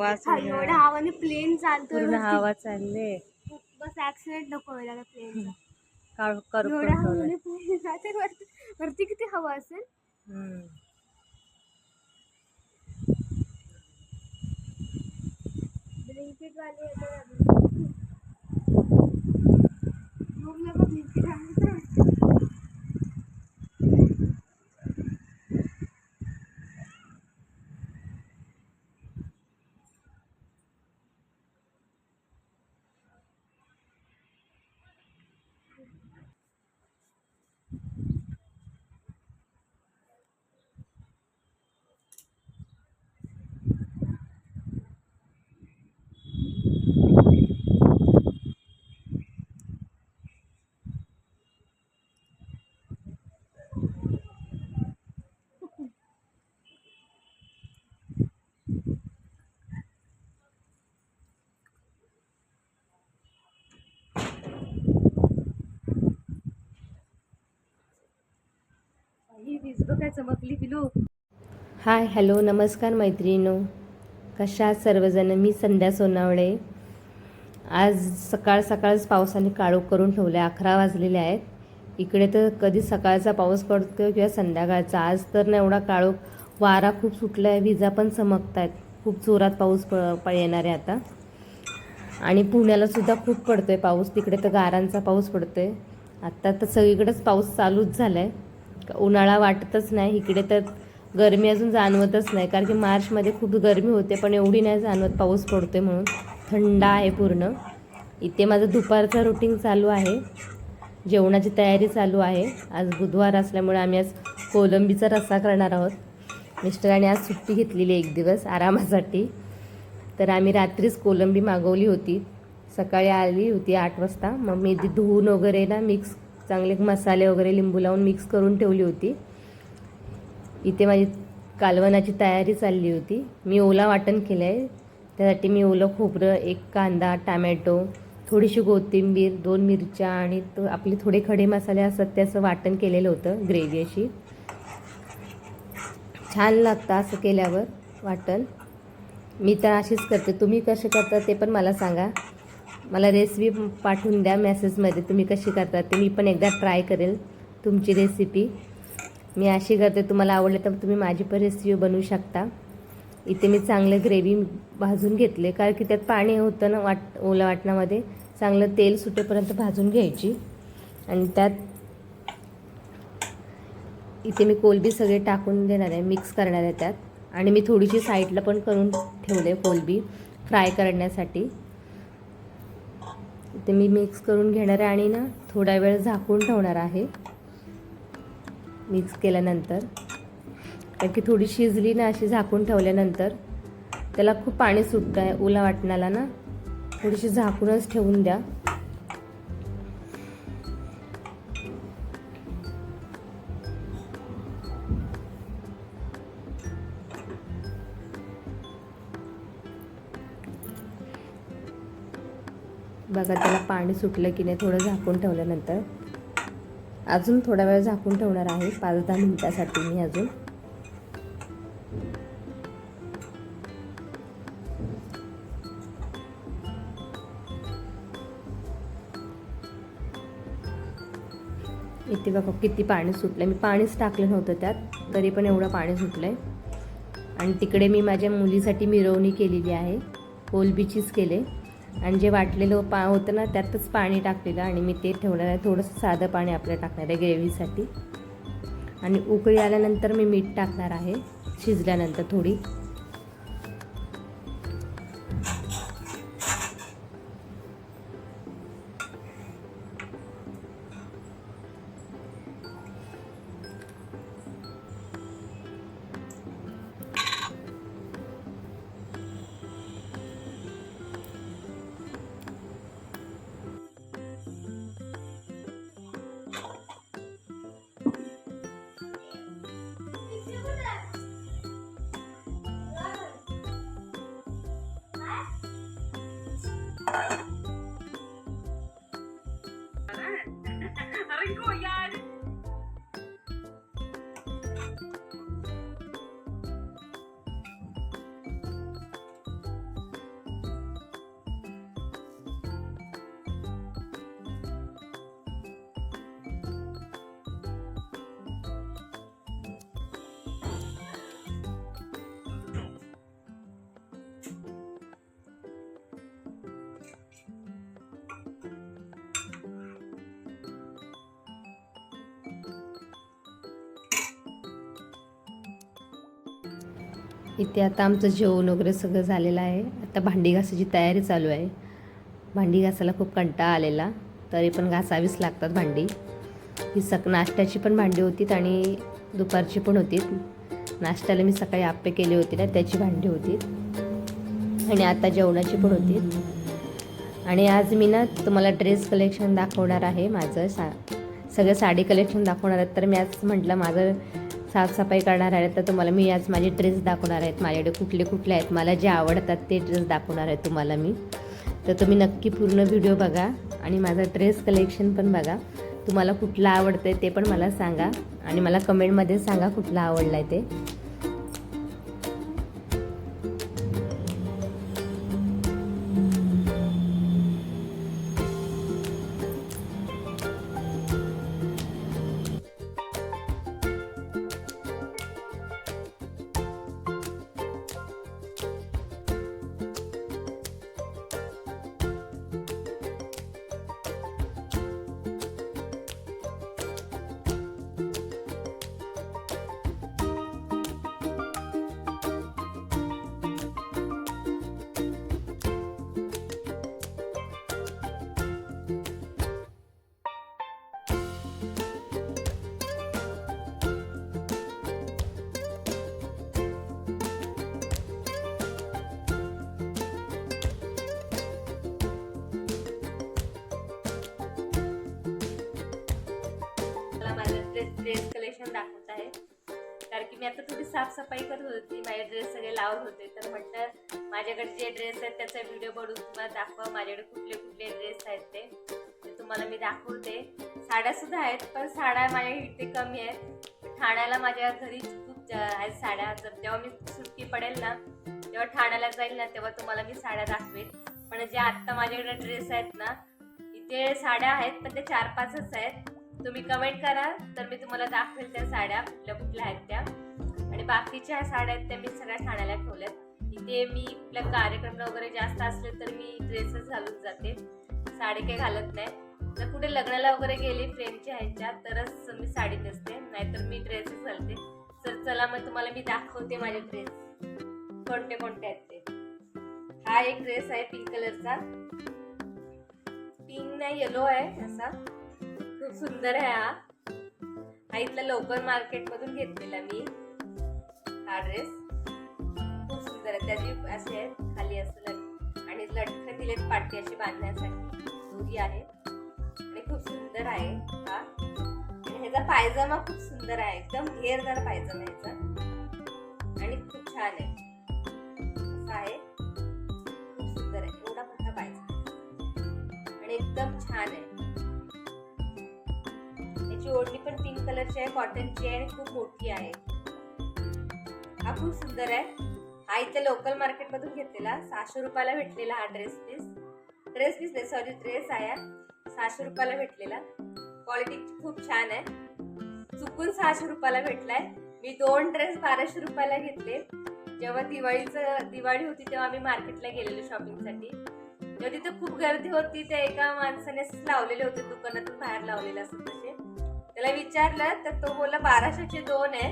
हवा सगळं एवढ्या हवाने प्लेन चालतोय पूर्ण हवा चालले बस ऍक्सिडेंट नको व्हायला प्लेनचा. करू एवढ्या हवाने प्लेन जाते वरती किती हवा असेल. ब्लिंकिट वाले येतात रूमला पण ब्लिंकिट आहे. ही वीज बघाय चमकली पिलू. हाय हॅलो नमस्कार मैत्रिणींनो, कशा आहात सर्वजण. मी संध्या सोनावळे. आज सकाळ सकाळच पावसाने काळोख करून ठेवले. 11 वाजलेले आहेत. इकडे तर कधी सकाळचा पाऊस पडतो किंवा संध्याकाळचा. आज तर ना एवढा काळोख, वारा खूप सुटला आहे, विजा पण चमकत आहेत. खूप जोरात पाऊस येणार आहे आता. आणि पुण्यालासुद्धा खूप पडतो आहे पाऊस. तिकडे तर गारांचा पाऊस पडतो आहे. आत्ता तर सगळीकडेच पाऊस चालूच झाला आहे. उन्हाळा वाटतच नाही. इकडे तर गरमी अजून जाणवतच नाही, कारण की मार्चमध्ये खूप गरमी होते, पण एवढी नाही जाणवत पाऊस पडतो आहे म्हणून. थंड आहे पूर्ण. इथे माझं दुपारचं रुटीन चालू आहे. जेवणाची तयारी चालू आहे. आज बुधवार असल्यामुळे आम्ही आज कोलंबीचा रस्सा करणार आहोत. मिस्टरांनी आज सुट्टी घेतलेली 1 दिवस आरामासाठी. तर आम्ही रात्रीच कोलंबी मागवली होती. सकाळी आली होती 8 वाजता. मग मी ती धुवून वगैरे ना मिक्स चांगले मसाले वगैरे लिंबू लावून मिक्स करून ठेवली होती. इथे माझी कालवणाची तयारी चालली होती. मी ओला वाटण केलं आहे. त्यासाठी मी ओलं खोबरं, 1 कांदा, टॅमॅटो, थोडीशी कोथिंबीर, 2 मिरच्या आणि आपले थोडे खडे मसाले असतात त्याचं वाटण केलेलं होतं. ग्रेव्ही अशी छान लागतं असं केल्यावर वाटण. मी तर अशीच करते. तुम्ही कसे करता ते पण मला सांगा. मला रेसिपी पाठवून द्या मेसेजमध्ये, तुम्ही कशी करता ते. मी पण एकदा ट्राय करेल तुमची रेसिपी. मी अशी करते, तुम्हाला आवडले तर तुम्ही माझी पण रेसिपी बनवू शकता. इथे मी चांगलं ग्रेव्ही भाजून घेतले, कारण की त्यात पाणी होतं ना ओला वाटणामध्ये. चांगलं तेल सुटेपर्यंत भाजून घ्यायची. आणि त्यात इथे मी कोलंबी सगळे टाकून देणार आहे, मिक्स करणार आहे त्यात. आणि मी थोडीशी साईडला पण करून ठेवले कोलंबी फ्राय करण्यासाठी. इथे मी मिक्स करून घेणार आहे आणि ना थोडा वेळ झाकून ठेवणार आहे मिक्स केल्यानंतर. कारण की थोडी शिजली ना अशी झाकून ठेवल्यानंतर, त्याला खूप पाणी सुटतं आहे ओला वाटणाला ना. थोडीशी झाकूनच ठेवून द्या. बघा त्याला पाणी सुटलं की नाही थोडं झाकून ठेवल्यानंतर. अजून थोडा वेळ झाकून ठेवणार आहे, 5-10 मिनिटासाठी मी अजून. इथे बघा किती पाणी सुटलं. मी पाणीच टाकलं नव्हतं त्यात, तरी पण एवढं पाणी सुटलं आहे. आणि तिकडे मी माझ्या मुलीसाठी मिरवणी केलेली आहे, कोलंबीचीच केले. आणि जे वाटलेलं होतं ना त्यातच पाणी टाकलेलं आणि मी ते ठेवणार आहे. थोडंसं साधं पाणी आपलं टाकणार आहे ग्रेव्हीसाठी. आणि उकळी आल्यानंतर मी मीठ टाकणार आहे शिजल्यानंतर थोडी. इथे आता आमचं जेवण वगैरे सगळं झालेलं आहे. आता भांडी घासायची तयारी चालू आहे. भांडी घासायला खूप कंटाळा आलेला, तरी पण घासावीच लागतात भांडी. ही नाश्त्याची पण भांडी होती आणि दुपारची पण होती. नाश्त्याला मी सकाळी आप्पे केले होते ना, त्याची भांडी होती आणि आता जेवणाची पण होती. आणि आज मी ना तुम्हाला ड्रेस कलेक्शन दाखवणार आहे. माझं सगळं साडी कलेक्शन दाखवणार आहे. तर मी आज म्हटलं माझं साफसफाई करणार आहे, तर तुम्हाला मी आज माझे ड्रेस दाखवणार आहेत. माझ्याकडे कुठले कुठले आहेत, मला जे आवडतात ते ड्रेस दाखवणार आहे तुम्हाला मी. तर तुम्ही नक्की पूर्ण व्हिडिओ बघा आणि माझं ड्रेस कलेक्शन पण बघा. तुम्हाला कुठला आवडतं आहे ते पण मला सांगा आणि मला कमेंटमध्ये सांगा कुठला आवडला आहे ते. ड्रेस कलेक्शन दाखवत आहे, कारण की मी आता थोडी साफसफाई करत होती. माझे ड्रेस सगळे लावत होते, तर म्हटलं माझ्याकडे जे ड्रेस आहेत त्याचा व्हिडिओ बनवून तुम्हाला दाखवा. माझ्याकडे कुठले कुठले ड्रेस आहेत ते तुम्हाला मी दाखवते. साड्या सुद्धा आहेत, पण साड्या माझ्या इथे कमी आहेत. ठाण्याला माझ्या घरी खूप आहेत साड्या. जर जेव्हा मी सुट्टी पडेल ना, जेव्हा ठाण्याला जाईल ना, तेव्हा तुम्हाला मी साड्या दाखवेल. पण जे आत्ता माझ्याकडे ड्रेस आहेत ना, इथे साड्या आहेत, पण ते 4-5च आहेत. तुम्ही कमेंट करा, तर मी तुम्हाला दाखवेल त्या साड्या कुठल्या कुठल्या आहेत त्या. आणि बाकीच्या साड्या आहेत त्या मी सगळ्या ठाण्याला ठेवल्यात. इथे मी कुठल्या कार्यक्रमला वगैरे जास्त असले तर मी ड्रेसच घालून जाते, साडी काही घालत नाही. जर कुठे लग्नाला वगैरे गेली फ्रेंडच्या ह्याच्या तरच मी साडी नेसते, नाहीतर मी ड्रेसच घालते. तर चला मग तुम्हाला मी दाखवते माझे ड्रेस कोणते कोणते आहेत ते. हा एक ड्रेस आहे पिंक कलरचा, पिंक नाही येलो आहे असा, खूप सुंदर आहे. हा इथला लोकल मार्केट मधून घेतलेला मी. हा ड्रेस खूप सुंदर आहे. त्याची असे आहेत खाली असं आणि लटकन दिलेत पाठी अशी बांधण्यासाठी, दोरी आहे आणि खूप सुंदर आहे हा. आणि ह्याचा पायजमा खूप सुंदर आहे, एकदम घेरदार पायजमा ह्याचा आणि खूप छान आहे. असा आहे, खूप सुंदर आहे, एवढा मोठा पायजमा आणि एकदम छान आहे. याची ओढणी पण पिंक कलरची आहे, कॉटनची आहे आणि खूप मोठी आहे. हा खूप सुंदर आहे. हा इथे लोकल मार्केट मधून घेतलेला, 600 रुपयाला भेटलेला हा ड्रेस पीस आहे. 600 रुपयाला भेटलेला. क्वालिटी खूप छान आहे. चुकून 600 रुपयाला भेटलाय. मी 2 ड्रेस 1200 रुपयाला घेतले. जेव्हा दिवाळी होती तेव्हा आम्ही मार्केटला गेलेलो शॉपिंगसाठी. तेव्हा तिथे खूप गर्दी होती. त्या एका माणसाने लावलेले होते, दुकानातून बाहेर लावलेले असत तसे. त्याला विचारलं तर तो बोलला 1200चे 2 आहे.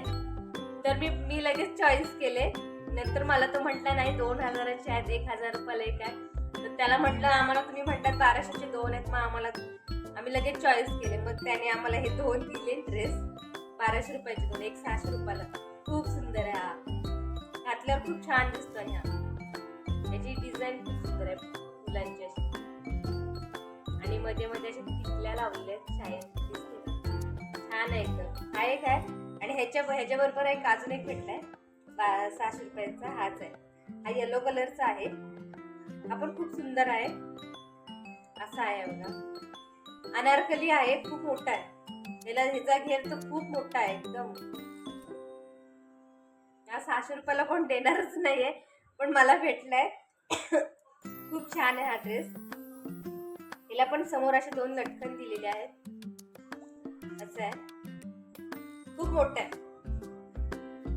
तर मी लगेच चॉईस केले. नंतर मला तो म्हटला नाही 2000चे आहेत, 1000 रुपयाला एक आहे. तर त्याला म्हटलं आम्हाला तुम्ही म्हणतात 1200चे 2 आहेत, मग आम्ही लगेच चॉईस केले. मग त्याने आम्हाला हे 2 दिले ड्रेस, 1200 रुपयाचे 2, एक 600 रुपयाला. खूप सुंदर आहे हा, घातल्यावर खूप छान दिसतो. आणि याची डिझाईन खूप सुंदर आहे फुलांची अशी, आणि मध्ये मध्ये अशा टिकल्या लावलेल्या आहेत, छाया दिसते, छान आहे एकदम. हा एक आहे. आणि ह्याच्या बरोबर एक अजून एक भेटलाय 600 रुपयाचा, हाच आहे. हा येलो कलरचा आहे. हा पण खूप सुंदर आहे. असा आहे बघा, अनारकली आहे, खूप मोठा आहे. ह्याचा घेर तर खूप मोठा आहे एकदम. हा 600 रुपयाला कोण देणारच नाहीये, पण मला भेटलाय. खूप छान आहे हा ड्रेस. हिला पण समोर असे 2 लटकन दिलेले आहेत. असं आहे, खूप मोठा आहे,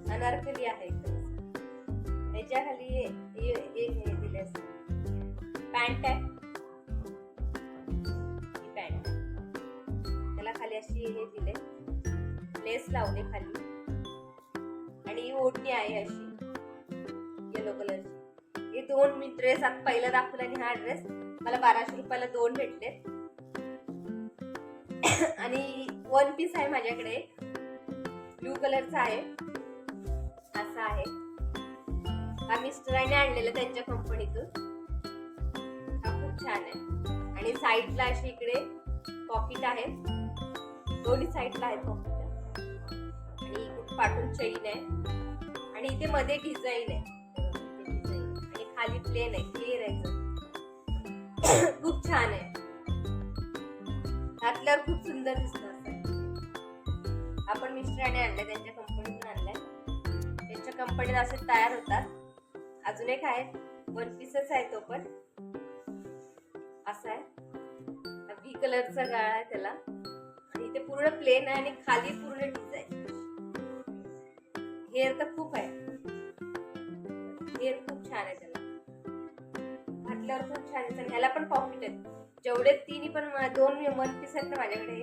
अनारकली आहे एकदम. ह्याच्या खाली हे दिले पॅन्ट आहे, ही पॅन्ट. त्याला खाली अशी हे दिले, लेस लावले खाली, आणि ही ओढणी आहे अशी. दोन मी ड्रेस आता पहिला दाखवला आणि हा ड्रेस मला 1200 रुपयाला 2 भेटले. आणि वन पीस आहे माझ्याकडे, ब्लू कलरचा आहे. असा आहे हा मिस्टरांनी आणलेला त्यांच्या कंपनीतून. हा खूप छान आहे. आणि साईडला अशी इकडे पॉकेट आहे, दोन्ही साईडला आहेत पॉकेट. आणि इकडे पाठून चेन आहे आणि इथे मध्ये डिझाईन आहे आणि खाली प्लेन आहे, क्लिअर आहे. खूप छान आहे, घातल्यावर खूप सुंदर दिसतं. असं आहे. आपण मिस्टरांनी आणलंय, त्यांच्या कंपनीतून आणलंय. त्यांच्या कंपनीत असे तयार होतात. अजून एक आहे, वन पीसच आहे तो पण. असा आहे, व्ही कलरचा गळा आहे त्याला आणि इथे पूर्ण प्लेन आहे आणि खाली पूर्ण डिझाईन. हेअर तर खूप आहे, हेअर खूप छान आहे त्याला, घातल्यावर खूप छान आहे. ह्याला पण पॉकेट आहेत. जेवढे तिन्ही पण 2 वन पीस आहेत ना माझ्याकडे,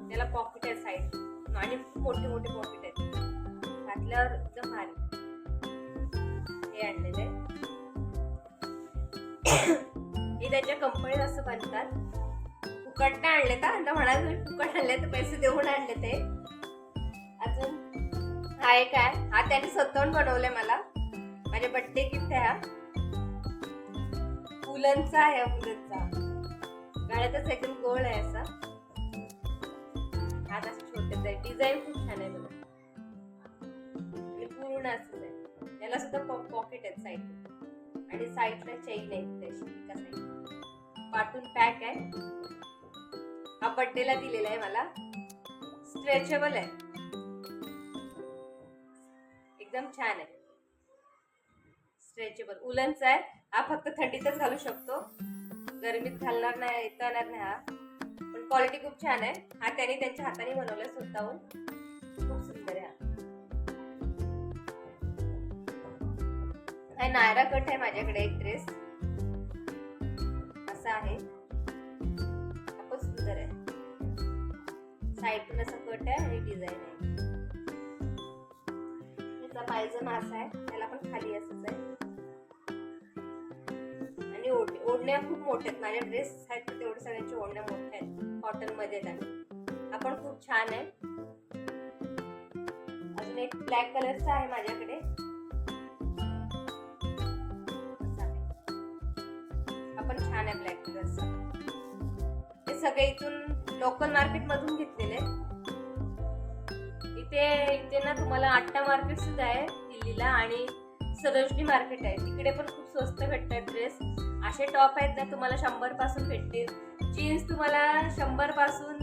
त्याला पॉकेट आहे साईड आणि मोठे मोठे पॉकेट आहेत. घातल्यावर एकदम भारी. हे आणलेलं आहे, हे त्याच्या कंपनीत असं बनतात. फुकट नाही आणले का आता म्हणाल तुम्ही, फुकट आणले तर पैसे देऊन आणले ते. अजून हा एक आहे, हा त्याने स्वतःहून बनवलाय मला, माझ्या बर्थडे गिफ्ट आहे. हा उलनचा आहे, उलनचा गळ्यातच एकदम गोल आहे असा. हात असं छोटेच आहे, डिझाईन खूप छान आहे बघा आणि पूर्ण असंच आहे. याला सुद्धा पॉकेट आहेत साईड आणि साईडला चेन आहे तशी एका साईड. पाठून पॅक आहे. हा बर्थडेला दिलेला आहे मला. स्ट्रेचेबल आहे, एकदम छान आहे. स्ट्रेचेबल उलनचा आहे. हा फक्त थंडीतच घालू शकतो, गरमीत घालणार नाही, येणार नाही. हा पण क्वालिटी खूप छान आहे. हा त्याने त्यांच्या हाताने बनवलाय स्वतःहून, खूप सुंदर आहे. हा नायरा कट आहे माझ्याकडे एक ड्रेस, असा आहे. हा पण सुंदर आहे, साईडून असा कट आहे आणि डिझाईन आहे. त्याचा पायजमा असा आहे, त्याला पण खाली असंच आहे. आणि ओढण्या खूप मोठ्या आहेत. माझ्या ड्रेस आहेत तर तेवढे सगळ्यांच्या ओढण्या मोठ्या आहेत, कॉटन मध्ये आहेत. हा पण खूप छान आहे. अजून एक ब्लॅक कलरचा आहे माझ्याकडे, पण छान आहे ब्लॅक कलरचा. हे सगळे इथून लोकल मार्केट मधून घेतलेले. इथे ना तुम्हाला आट्टा मार्केट सुद्धा आहे दिल्लीला आणि सरोजनी मार्केट आहे, तिकडे पण खूप स्वस्त भेटतात ड्रेस. असे टॉप आहेत ना तुम्हाला 100 पासून भेटतील. जीन्स तुम्हाला 100 पासून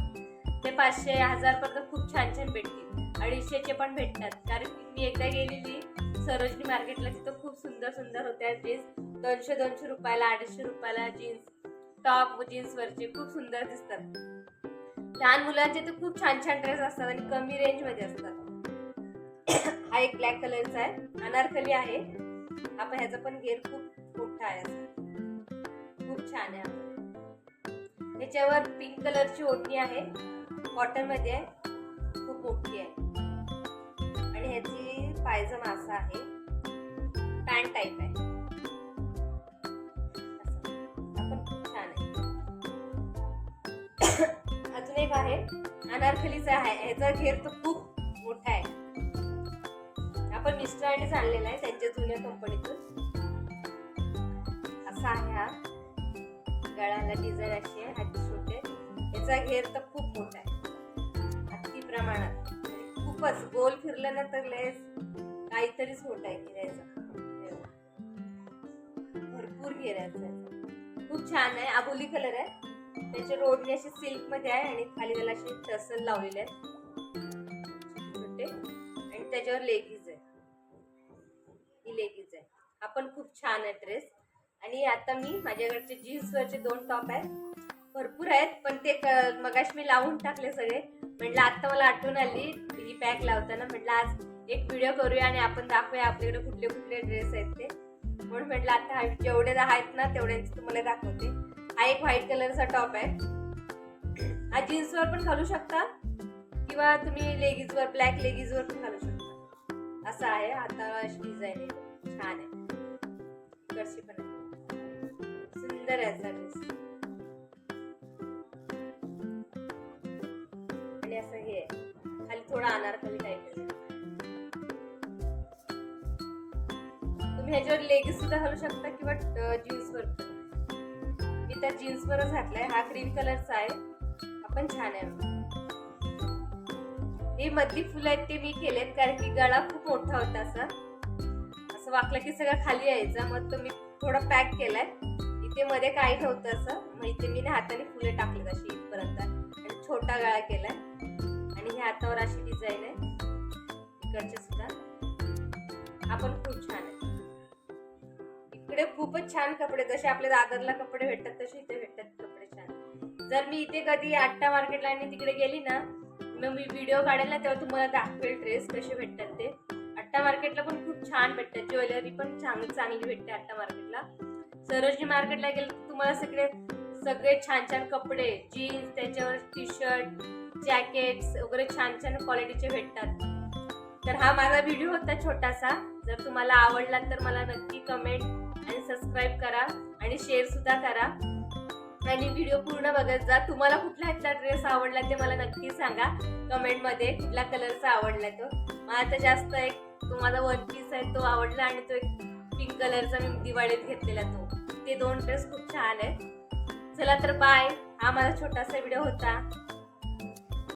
ते 500 1000 पर्यंत खूप छान छान भेटतील. 250चे पण भेटतात. कारण मी एकदा गेलेली सरोजनी मार्केटला, तिथं खूप सुंदर सुंदर होत्या ड्रेस. 200 रुपयाला 250 रुपयाला जीन्स टॉप, जीन्स वरचे खूप सुंदर दिसतात. लहान मुलांचे तर खूप छान छान ड्रेस असतात आणि कमी रेंज मध्ये असतात. हा एक ब्लॅक कलरचा आहे, अनारकली आहे. आपण ह्याचा पण घेर खूप मोठा आहे, खूप छान आहे. ह्याच्यावर पिंक कलरची ओढणी आहे, कॉटन मध्ये आहे, खूप मोठी आहे. आणि ह्याची पायजमा असा आहे, पॅन्ट टाईप आहे. अजून एक आहे अनारकलीचा आहे, ह्याचा घेर तर खूप मोठा आहे. आपण मिस्टरांनीच आणलेला आहे त्यांच्या जुन्या कंपनीतून. असा आहे हा, गळ्याला डिझाईन अशी आहे, हात छोटे. याचा घेर तर खूप मोठा आहे, अति प्रमाणात. खूपच गोल फिरलं ना तर लेस काहीतरीच मोठा आहे घेरायचा, भरपूर घेर आहे. खूप छान आहे, आबोली कलर आहे. त्याचे रोडने असे सिल्क मध्ये आहे आणि खाली त्याला असे टसल लावलेले आहेत छोटे आणि त्याच्यावर लेगीज आहे, ही लेगीज आहे. हा पण खूप छान आहे ड्रेस. आणि आता मी माझ्याकडचे जीन्स वरचे 2 टॉप आहेत, भरपूर आहेत पण ते मगाशी मी लावून टाकले सगळे. म्हटलं आता मला आठवण आली ही पॅक लावताना, म्हटलं आज एक व्हिडिओ करूया आणि आपण दाखवूया आपल्याकडे कुठले कुठले ड्रेस आहेत ते. म्हणून म्हटलं आता जेवढे आहेत ना तेवढ्यांचे तुम्हाला दाखवते. हा एक व्हाईट कलरचा टॉप आहे, हा जीन्सवर पण घालू शकता किंवा तुम्ही लेगीजवर, ब्लॅक लेगीजवर पण घालू शकता. असा आहे, आता अशी डिझाईन आहे, छान आहे. इकडची पण आहे. सुंदर आहे असा ड्रेस. आणि असं हे आहे, खाली थोडा अनारकली टाईप आहे. तुम्ही ह्याच्यावर लेगिंग सुद्धा घालू शकता किंवा जीन्स वर. मी तर जीन्स वरच घातलाय. हा ग्रीन कलरचा आहे, हा पण छान आहे. हे मधली फुलं आहेत ते मी केलेत कारण की गळा खूप मोठा होता. असं वाकलं की सगळं खाली यायचं, मग तो मी थोडा पॅक केलाय. इथे मध्ये काही नव्हतं असं, मग इथे मी हाताने फुले टाकलेत अशी इथपर्यंत आणि छोटा गळा केलाय. आणि हे हातावर अशी डिझाईन आहे इकडचे सुद्धा. हा पण खूप छान आहे. इकडे खूपच छान कपडे, जसे आपल्या दादरला कपडे भेटतात तसे इथे भेटतात कपडे छान. जर मी इथे कधी आट्टा मार्केटला आणि तिकडे गेली ना, मग मी व्हिडिओ काढेल ना, तेव्हा तुम्हाला दाखवेल ड्रेस कसे भेटतात ते. आट्टा मार्केटला पण खूप छान भेटतात. ज्वेलरी पण चांगली भेटते आट्टा मार्केटला. सरोजिनी मार्केटला गेलं तर तुम्हाला सगळे छान छान कपडे, जीन्स, त्याच्यावर टी शर्ट, जॅकेट्स वगैरे छान छान क्वालिटीचे भेटतात. तर हा माझा व्हिडिओ होता छोटासा. जर तुम्हाला आवडला तर मला नक्की कमेंट आणि सबस्क्राईब करा आणि शेअर सुद्धा करा. आणि व्हिडिओ पूर्ण बघत जा. तुम्हाला कुठला ह्याचा ड्रेस आवडला ते मला नक्की सांगा कमेंट मध्ये. कुठल्या कलरचा आवडला तो. मला तर जास्त एक तो माझा वन पीस आहे तो आवडला आणि तो एक पिंक कलरचा मी दिवाळीत घेतलेला तो. ते दोन ड्रेस खूप छान आहेत. चला तर बाय. हा माझा छोटासा व्हिडिओ होता.